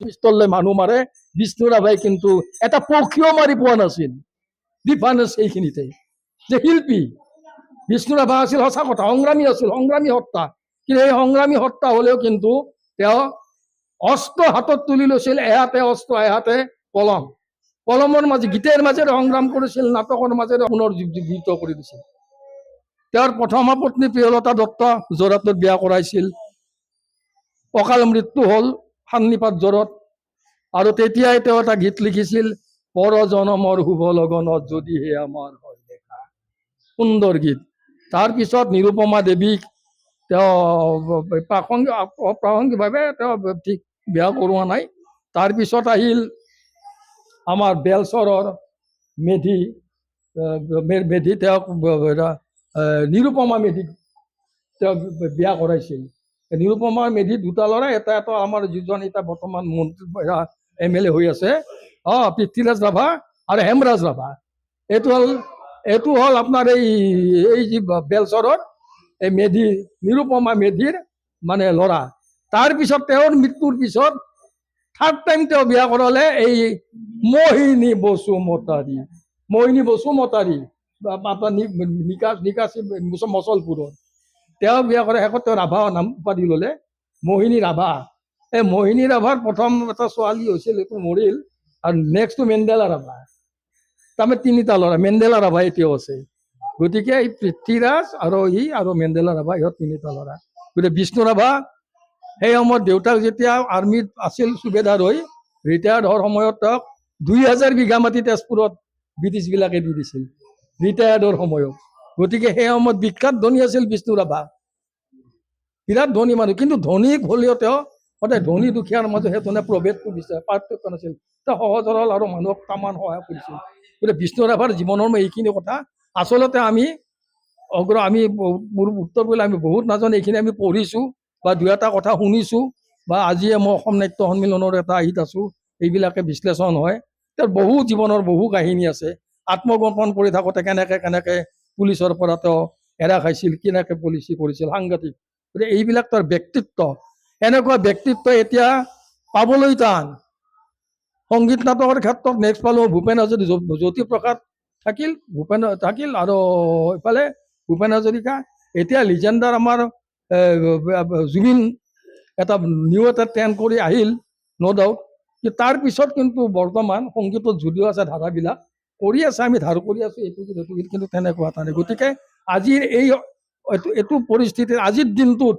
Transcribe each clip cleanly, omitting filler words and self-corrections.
পিস্তললৈ মানুহ মাৰে। বিষ্ণু ৰাভাই কিন্তু এটা পক্ষীও মাৰি পোৱা নাছিল। ডিফাৰেঞ্চ এইখিনিতে যে শিল্পী বিষ্ণু ৰাভা আছিল সঁচা কথা, সংগ্ৰামী আছিল, সংগ্ৰামী সত্তা। কিন্তু এই সংগ্ৰামী সত্তা হলেও কিন্তু তেওঁ অস্ত্ৰ হাতত তুলি লৈছিল, এহাতে অস্ত্ৰ এহাতে কলম। কলমৰ মাজে গীতেৰ মাজেৰে সংগ্ৰাম কৰিছিল, নাটকৰ মাজেৰে পুনৰুজ্জীৱিত কৰি দিছিল। তেওঁৰ প্ৰথমা পত্নী প্ৰিয়লতা দত্ত যোৰহাটত বিয়া কৰাইছিল। অকাল মৃত্যু হ'ল সান্নিপাত জ্বৰত। আৰু তেতিয়াই তেওঁ এটা গীত লিখিছিল, পৰ জনমৰ শুভ লগনত যদিহে আমাৰ হয় দেখা। সুন্দৰ গীত। তাৰপিছত নিৰুপমা দেৱীক তেওঁ প্ৰাসংগিকভাৱে তেওঁ ঠিক বিয়া কৰোৱা নাই। তাৰপিছত আহিল আমাৰ বেলচৰৰ মেধি তেওঁক নিৰুপমা মেধিক তেওঁ বিয়া কৰাইছিল। নিৰুপমা মেধি দুটা ল'ৰা, এটা আমাৰ যিজন এতিয়া বৰ্তমান মন্ত্ৰী MLA হৈ আছে পৃথ্বীৰাজ ৰাভা আৰু হেমৰাজ ৰাভা। এইটো হ'ল আপোনাৰ এই যি বেলচৰৰ এই মেধি, নিৰুপমা মেধিৰ মানে ল'ৰা। তাৰপিছত তেওঁৰ মৃত্যুৰ পিছত থাৰ্ড টাইম তেওঁ বিয়া কৰালে এই মোহিনী বসুমতাৰী। মোহিনী বসুমতাৰী নিকাচী মচলপুৰৰ তেওঁ বিয়া কৰা। শেষত তেওঁ ৰাভা নাম উপাধি ল'লে, মোহিনী ৰাভা। এই মোহিনী ৰাভাৰ প্ৰথম এটা ছোৱালী হৈছিল, এইটো মৰিল। আৰু নেক্সটটো মেণ্ডেলা ৰাভা। তাৰমানে তিনিটা ল'ৰা। মেণ্ডেলা ৰাভা এতিয়াও আছে। গতিকে এই পৃথ্বীৰাজ আৰু মেণ্ডেলা ৰাভা, ইহঁত তিনিটা ল'ৰা। গতিকে বিষ্ণু ৰাভা সেই সময়ত দেউতাক যেতিয়া আৰ্মিত আছিল সুবেদাৰ হৈ ৰিটায়াৰ্ড হোৱাৰ সময়ত তেওঁক 2000 বিঘা মাটি তেজপুৰত ব্ৰিটিছবিলাকে দি দিছিল ৰিটায়াৰ্ডৰ সময়ত। গতিকে সেই সময়ত বিখ্যাত ধনী আছিল বিষ্ণু ৰাভা, বিৰাট ধনী মানুহ। কিন্তু ধনী হ'লেও তেওঁ সদায় ধনী দুখীয়াৰ মাজত সেইধৰণে প্ৰভেদটো বিচাৰে, পাৰ্থক্য নাছিল। তেওঁ সহজ সৰল আৰু মানুহক তামান সহায় কৰিছিল। গতিকে বিষ্ণু ৰাভাৰ জীৱনৰ এইখিনি কথা আচলতে আমি উত্তৰ আমি বহুত নাজানো, এইখিনি আমি পঢ়িছোঁ বা দুই এটা কথা শুনিছোঁ, বা আজিয়ে মই অসম নাট্য সন্মিলনৰ এটা আহিত আছোঁ, এইবিলাকে বিশ্লেষণ হয়। তেওঁৰ বহু জীৱনৰ বহু কাহিনী আছে। আত্মগোপন কৰি থাকোঁতে কেনেকে পুলিচৰ পৰা তেওঁ এৰা খাইছিল, কেনেকে পলিচি কৰিছিল, সাংঘাতিক। গতিকে এইবিলাক তেওঁৰ ব্যক্তিত্ব। এনেকুৱা ব্যক্তিত্ব এতিয়া পাবলৈ টান। সংগীত নাটকৰ ক্ষেত্ৰত নেক্সট পালোঁ ভূপেন হাজৰিকা, জ্যোতিপ্ৰসাদ থাকিল আৰু এইফালে ভূপেন হাজৰিকা। এতিয়া লিজেণ্ডাৰ আমাৰ জুবিন এটা নিউ এটা ট্ৰেণ্ড কৰি আহিল, ন' ডাউট। তাৰপিছত কিন্তু বৰ্তমান সংগীতত যদিও আছে ধাৰাবিলাক কৰি আছে, আমি ধাৰ কৰি আছোঁ এইটো কিন্তু তেনেকুৱা এটা নাই। গতিকে আজিৰ এইটো পৰিস্থিতিত আজিৰ দিনটোত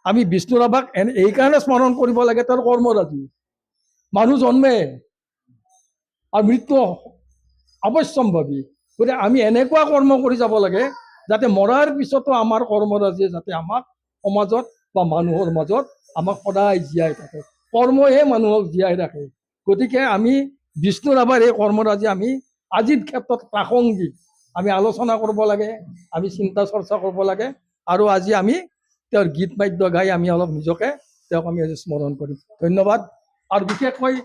আমি বিষ্ণু ৰাভাক এইকাৰণে স্মৰণ কৰিব লাগে, তেওঁৰ কৰ্মৰাজি। মানুহ জন্মে আৰু মৃত্যু অৱশ্যম্ভাৱী। গতিকে আমি এনেকুৱা কৰ্ম কৰি যাব লাগে যাতে মৰাৰ পিছতো আমাৰ কৰ্মৰাজিয়ে যাতে আমাক সমাজত বা মানুহৰ মাজত আমাক সদায় জীয়াই থাকে। কৰ্মইহে মানুহক জীয়াই ৰাখে। গতিকে আমি বিষ্ণু ৰাভাৰ এই কৰ্মৰাজি আমি আজিৰ ক্ষেত্ৰত প্ৰাসংগিক, আমি আলোচনা কৰিব লাগে, আমি চিন্তা চৰ্চা কৰিব লাগে। আৰু আজি আমি তেওঁৰ গীত বাদ্য গাই আমি অলপ নিজকে তেওঁক আমি আজি স্মৰণ কৰিম। ধন্যবাদ। আৰু বিশেষকৈ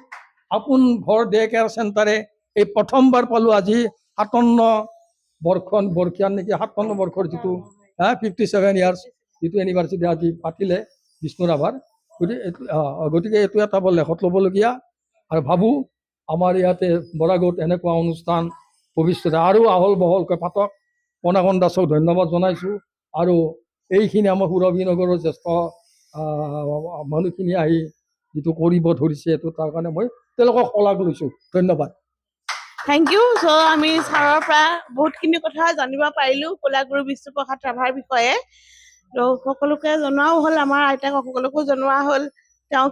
আপোন ঘৰ ডে কেয়াৰ চেণ্টাৰে এই প্ৰথমবাৰ পালোঁ আজি 57 বৰ্ষীয়ান নেকি, 57 বৰ্ষৰ যিটো 57 ইয়াৰ্ছ যিটো এনিভাৰ্চিটি আজি পাতিলে বিষ্ণু ৰাভাৰ। গতিকে এইটো এটা বৰ লেখত ল'বলগীয়া। আৰু ভাবোঁ আমাৰ ইয়াতে বৰাগত এনেকুৱা অনুষ্ঠান ভৱিষ্যতে আৰু আহল বহলকৈ পাতক। পনাকণ দাসক ধন্যবাদ জনাইছোঁ। আৰু এইখিনি আমাৰ সুৰভী নগৰৰ জ্যেষ্ঠ মানুহখিনি আহি যিটো কৰিব ধৰিছে, এইটো তাৰ কাৰণে মই তেওঁলোকক শলাগ লৈছোঁ। ধন্যবাদ। Thank U. চ' আমি ছাৰৰ পৰা বহুতখিনি কথা জানিব পাৰিলোঁ কলাগুৰু বিষ্ণুপ্ৰসাদ ৰাভাৰ বিষয়ে। ত' সকলোকে জনোৱাও হ'ল, আমাৰ আইতাক সকলোকো জনোৱা হ'ল। তেওঁ